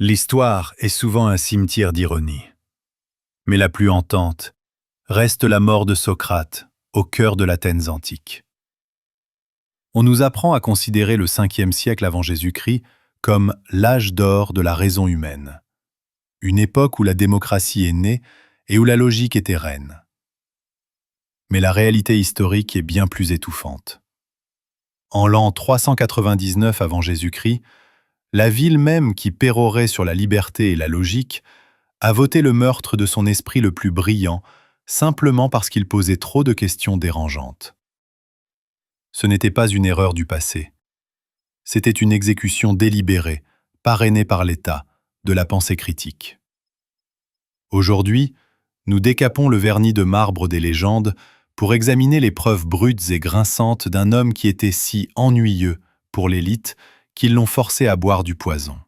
L'histoire est souvent un cimetière d'ironie. Mais la plus hantante reste la mort de Socrate, au cœur de l'Athènes antique. On nous apprend à considérer le 5e siècle avant Jésus-Christ comme l'âge d'or de la raison humaine, une époque où la démocratie est née et où la logique était reine. Mais la réalité historique est bien plus étouffante. En l'an 399 avant Jésus-Christ, la ville même qui pérorait sur la liberté et la logique a voté le meurtre de son esprit le plus brillant simplement parce qu'il posait trop de questions dérangeantes. Ce n'était pas une erreur du passé. C'était une exécution délibérée, parrainée par l'État, de la pensée critique. Aujourd'hui, nous décapons le vernis de marbre des légendes pour examiner les preuves brutes et grinçantes d'un homme qui était si ennuyeux pour l'élite qu'ils l'ont forcé à boire du poison.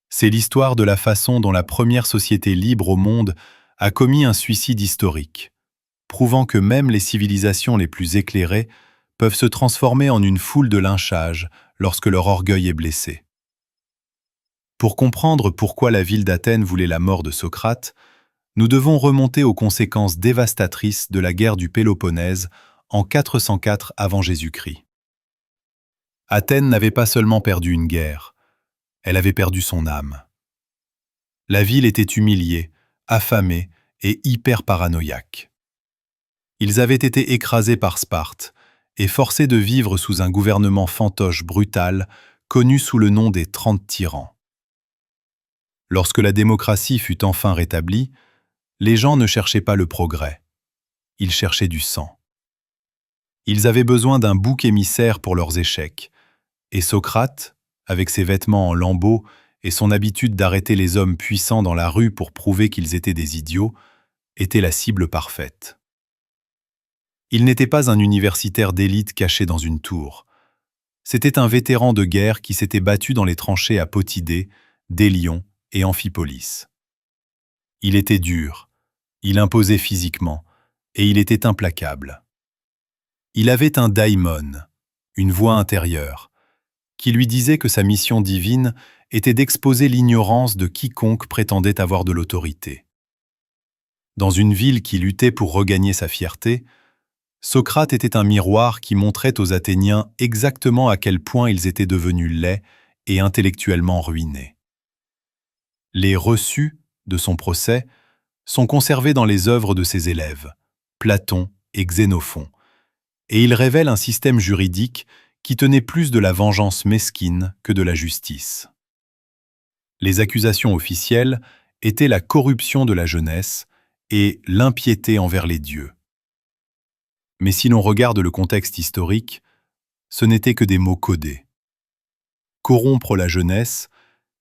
C'est l'histoire de la façon dont la première société libre au monde a commis un suicide historique, prouvant que même les civilisations les plus éclairées peuvent se transformer en une foule de lynchages lorsque leur orgueil est blessé. Pour comprendre pourquoi la ville d'Athènes voulait la mort de Socrate, nous devons remonter aux conséquences dévastatrices de la guerre du Péloponnèse en 404 avant Jésus-Christ. Athènes n'avait pas seulement perdu une guerre, elle avait perdu son âme. La ville était humiliée, affamée et hyper paranoïaque. Ils avaient été écrasés par Sparte et forcés de vivre sous un gouvernement fantoche brutal connu sous le nom des 30 tyrans. Lorsque la démocratie fut enfin rétablie, les gens ne cherchaient pas le progrès, ils cherchaient du sang. Ils avaient besoin d'un bouc émissaire pour leurs échecs, et Socrate, avec ses vêtements en lambeaux et son habitude d'arrêter les hommes puissants dans la rue pour prouver qu'ils étaient des idiots, était la cible parfaite. Il n'était pas un universitaire d'élite caché dans une tour. C'était un vétéran de guerre qui s'était battu dans les tranchées à Potidée, Délion et Amphipolis. Il était dur, il imposait physiquement, et il était implacable. Il avait un daimon, une voix intérieure, qui lui disait que sa mission divine était d'exposer l'ignorance de quiconque prétendait avoir de l'autorité. Dans une ville qui luttait pour regagner sa fierté, Socrate était un miroir qui montrait aux Athéniens exactement à quel point ils étaient devenus laids et intellectuellement ruinés. Les reçus de son procès sont conservés dans les œuvres de ses élèves, Platon et Xénophon, et ils révèlent un système juridique qui tenait plus de la vengeance mesquine que de la justice. Les accusations officielles étaient la corruption de la jeunesse et l'impiété envers les dieux. Mais si l'on regarde le contexte historique, ce n'étaient que des mots codés. Corrompre la jeunesse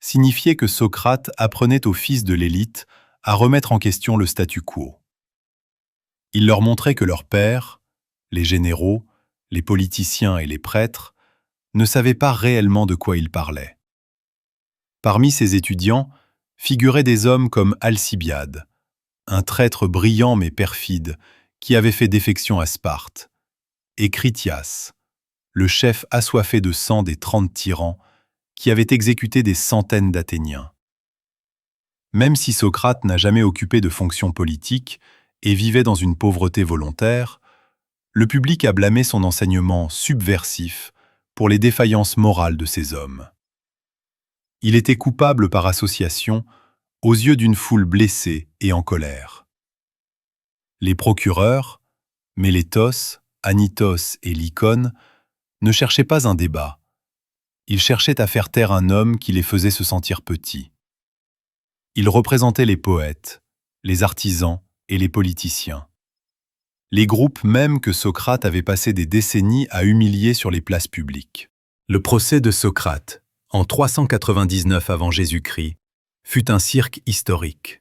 signifiait que Socrate apprenait aux fils de l'élite à remettre en question le statu quo. Il leur montrait que leurs pères, les généraux, les politiciens et les prêtres, ne savaient pas réellement de quoi ils parlaient. Parmi ces étudiants figuraient des hommes comme Alcibiade, un traître brillant mais perfide qui avait fait défection à Sparte, et Critias, le chef assoiffé de sang des 30 tyrans qui avait exécuté des centaines d'Athéniens. Même si Socrate n'a jamais occupé de fonction politique et vivait dans une pauvreté volontaire, le public a blâmé son enseignement subversif pour les défaillances morales de ces hommes. Il était coupable par association aux yeux d'une foule blessée et en colère. Les procureurs, Mélétos, Anytos et Lycon, ne cherchaient pas un débat. Ils cherchaient à faire taire un homme qui les faisait se sentir petits. Ils représentaient les poètes, les artisans et les politiciens. Les groupes même que Socrate avait passé des décennies à humilier sur les places publiques. Le procès de Socrate, en 399 avant Jésus-Christ, fut un cirque historique.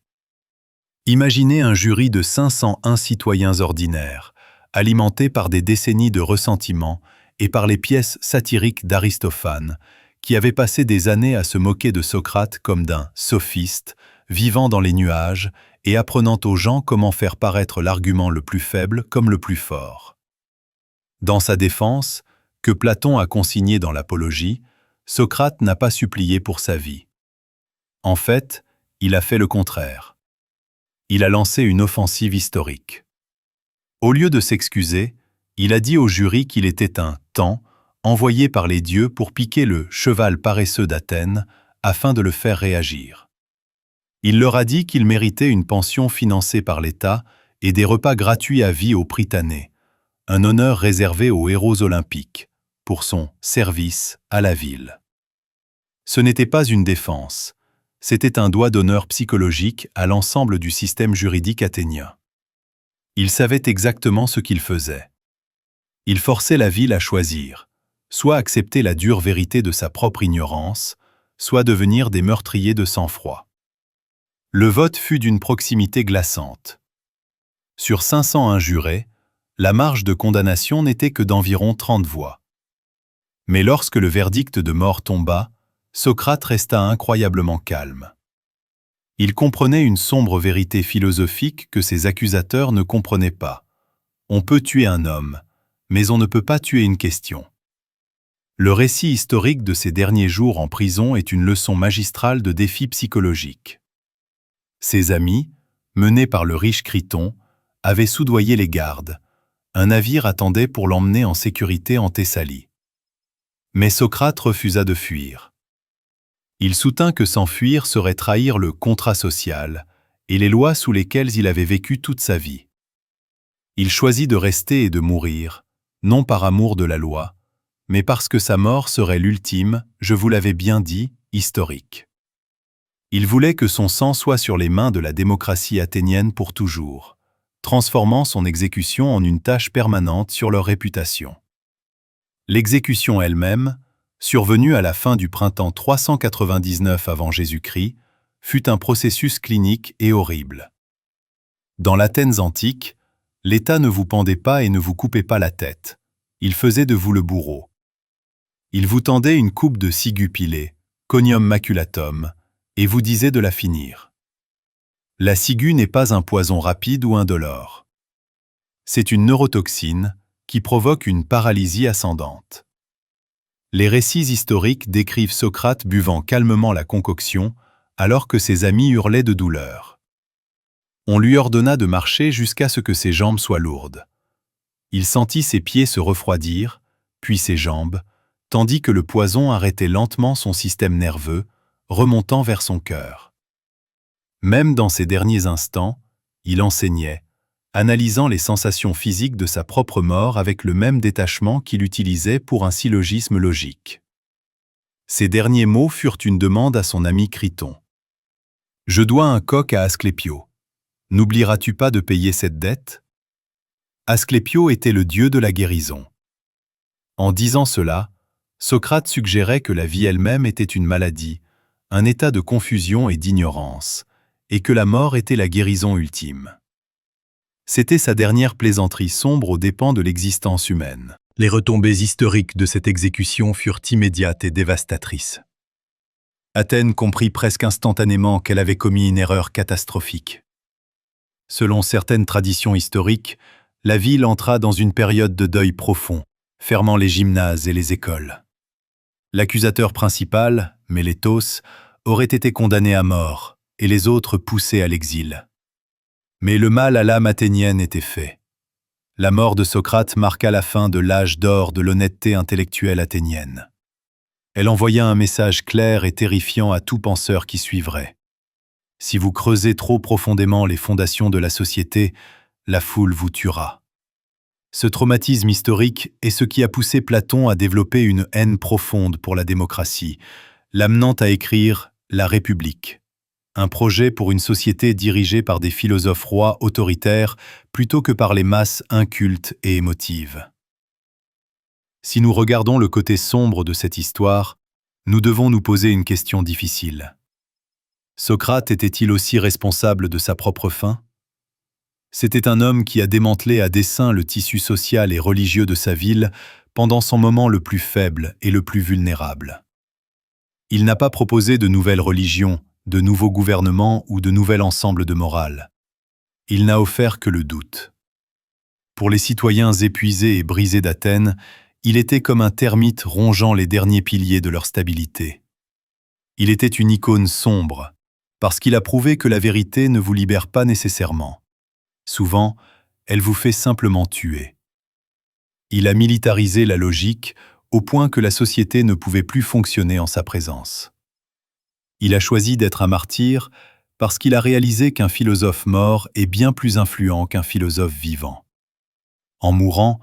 Imaginez un jury de 501 citoyens ordinaires, alimentés par des décennies de ressentiment et par les pièces satiriques d'Aristophane, qui avait passé des années à se moquer de Socrate comme d'un sophiste, vivant dans les nuages et apprenant aux gens comment faire paraître l'argument le plus faible comme le plus fort. Dans sa défense, que Platon a consignée dans l'Apologie, Socrate n'a pas supplié pour sa vie. En fait, il a fait le contraire. Il a lancé une offensive historique. Au lieu de s'excuser, il a dit au jury qu'il était un temps envoyé par les dieux pour piquer le cheval paresseux d'Athènes afin de le faire réagir. Il leur a dit qu'il méritait une pension financée par l'État et des repas gratuits à vie aux Prytanée, un honneur réservé aux héros olympiques, pour son service à la ville. Ce n'était pas une défense, c'était un doigt d'honneur psychologique à l'ensemble du système juridique athénien. Il savait exactement ce qu'il faisait. Il forçait la ville à choisir, soit accepter la dure vérité de sa propre ignorance, soit devenir des meurtriers de sang-froid. Le vote fut d'une proximité glaçante. Sur 501 jurés, la marge de condamnation n'était que d'environ 30 voix. Mais lorsque le verdict de mort tomba, Socrate resta incroyablement calme. Il comprenait une sombre vérité philosophique que ses accusateurs ne comprenaient pas. On peut tuer un homme, mais on ne peut pas tuer une question. Le récit historique de ses derniers jours en prison est une leçon magistrale de défi psychologique. Ses amis, menés par le riche Criton, avaient soudoyé les gardes. Un navire attendait pour l'emmener en sécurité en Thessalie. Mais Socrate refusa de fuir. Il soutint que s'enfuir serait trahir le contrat social et les lois sous lesquelles il avait vécu toute sa vie. Il choisit de rester et de mourir, non par amour de la loi, mais parce que sa mort serait l'ultime, je vous l'avais bien dit, historique. Il voulait que son sang soit sur les mains de la démocratie athénienne pour toujours, transformant son exécution en une tâche permanente sur leur réputation. L'exécution elle-même, survenue à la fin du printemps 399 avant Jésus-Christ, fut un processus clinique et horrible. Dans l'Athènes antique, l'État ne vous pendait pas et ne vous coupait pas la tête. Il faisait de vous le bourreau. Il vous tendait une coupe de ciguë pilée, conium maculatum, et vous disait de la finir. La ciguë n'est pas un poison rapide ou indolore. C'est une neurotoxine qui provoque une paralysie ascendante. Les récits historiques décrivent Socrate buvant calmement la concoction alors que ses amis hurlaient de douleur. On lui ordonna de marcher jusqu'à ce que ses jambes soient lourdes. Il sentit ses pieds se refroidir, puis ses jambes, tandis que le poison arrêtait lentement son système nerveux, remontant vers son cœur. Même dans ces derniers instants, il enseignait, analysant les sensations physiques de sa propre mort avec le même détachement qu'il utilisait pour un syllogisme logique. Ses derniers mots furent une demande à son ami Criton. « Je dois un coq à Asclépio. N'oublieras-tu pas de payer cette dette ?» Asclépio était le dieu de la guérison. En disant cela, Socrate suggérait que la vie elle-même était une maladie, un état de confusion et d'ignorance, et que la mort était la guérison ultime. C'était sa dernière plaisanterie sombre aux dépens de l'existence humaine. Les retombées historiques de cette exécution furent immédiates et dévastatrices. Athènes comprit presque instantanément qu'elle avait commis une erreur catastrophique. Selon certaines traditions historiques, la ville entra dans une période de deuil profond, fermant les gymnases et les écoles. L'accusateur principal, Mélétos, aurait été condamné à mort et les autres poussés à l'exil. Mais le mal à l'âme athénienne était fait. La mort de Socrate marqua la fin de l'âge d'or de l'honnêteté intellectuelle athénienne. Elle envoya un message clair et terrifiant à tout penseur qui suivrait. Si vous creusez trop profondément les fondations de la société, la foule vous tuera. Ce traumatisme historique est ce qui a poussé Platon à développer une haine profonde pour la démocratie, l'amenant à écrire « La République », un projet pour une société dirigée par des philosophes rois autoritaires plutôt que par les masses incultes et émotives. Si nous regardons le côté sombre de cette histoire, nous devons nous poser une question difficile. Socrate était-il aussi responsable de sa propre fin ? C'était un homme qui a démantelé à dessein le tissu social et religieux de sa ville pendant son moment le plus faible et le plus vulnérable. Il n'a pas proposé de nouvelles religions, de nouveaux gouvernements ou de nouvel ensemble de morale. Il n'a offert que le doute. Pour les citoyens épuisés et brisés d'Athènes, il était comme un termite rongeant les derniers piliers de leur stabilité. Il était une icône sombre, parce qu'il a prouvé que la vérité ne vous libère pas nécessairement. Souvent, elle vous fait simplement tuer. Il a militarisé la logique au point que la société ne pouvait plus fonctionner en sa présence. Il a choisi d'être un martyr parce qu'il a réalisé qu'un philosophe mort est bien plus influent qu'un philosophe vivant. En mourant,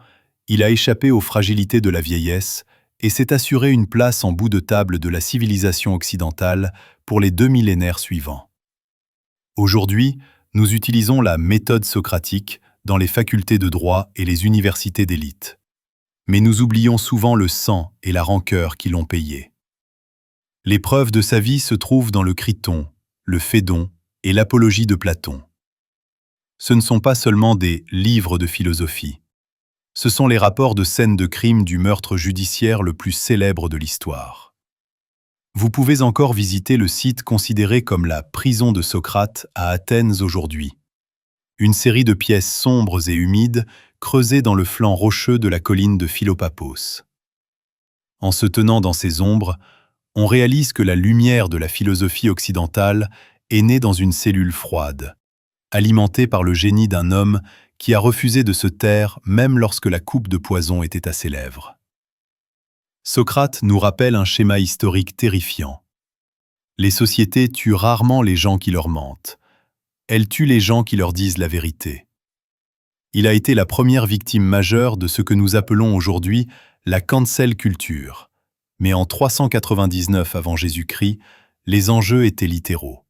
il a échappé aux fragilités de la vieillesse et s'est assuré une place en bout de table de la civilisation occidentale pour les 2 millénaires suivants. Aujourd'hui, nous utilisons la méthode socratique dans les facultés de droit et les universités d'élite. Mais nous oublions souvent le sang et la rancœur qui l'ont payé. Les preuves de sa vie se trouvent dans le Criton, le Phédon et l'Apologie de Platon. Ce ne sont pas seulement des livres de philosophie. Ce sont les rapports de scènes de crime du meurtre judiciaire le plus célèbre de l'histoire. Vous pouvez encore visiter le site considéré comme la prison de Socrate à Athènes aujourd'hui. Une série de pièces sombres et humides creusées dans le flanc rocheux de la colline de Philopapos. En se tenant dans ces ombres, on réalise que la lumière de la philosophie occidentale est née dans une cellule froide, alimentée par le génie d'un homme qui a refusé de se taire même lorsque la coupe de poison était à ses lèvres. Socrate nous rappelle un schéma historique terrifiant. Les sociétés tuent rarement les gens qui leur mentent. Elles tuent les gens qui leur disent la vérité. Il a été la première victime majeure de ce que nous appelons aujourd'hui la cancel culture. Mais en 399 avant Jésus-Christ, les enjeux étaient littéraux.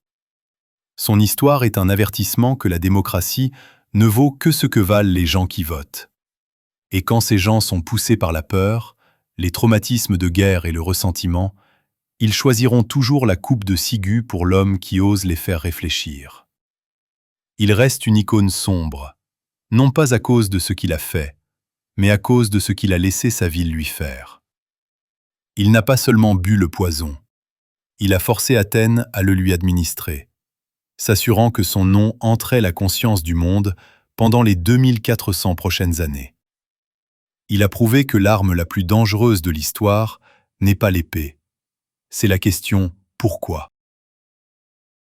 Son histoire est un avertissement que la démocratie ne vaut que ce que valent les gens qui votent. Et quand ces gens sont poussés par la peur, les traumatismes de guerre et le ressentiment, ils choisiront toujours la coupe de ciguë pour l'homme qui ose les faire réfléchir. Il reste une icône sombre, non pas à cause de ce qu'il a fait, mais à cause de ce qu'il a laissé sa ville lui faire. Il n'a pas seulement bu le poison, il a forcé Athènes à le lui administrer, s'assurant que son nom entrait la conscience du monde pendant les 2400 prochaines années. Il a prouvé que l'arme la plus dangereuse de l'histoire n'est pas l'épée. C'est la question « pourquoi ?»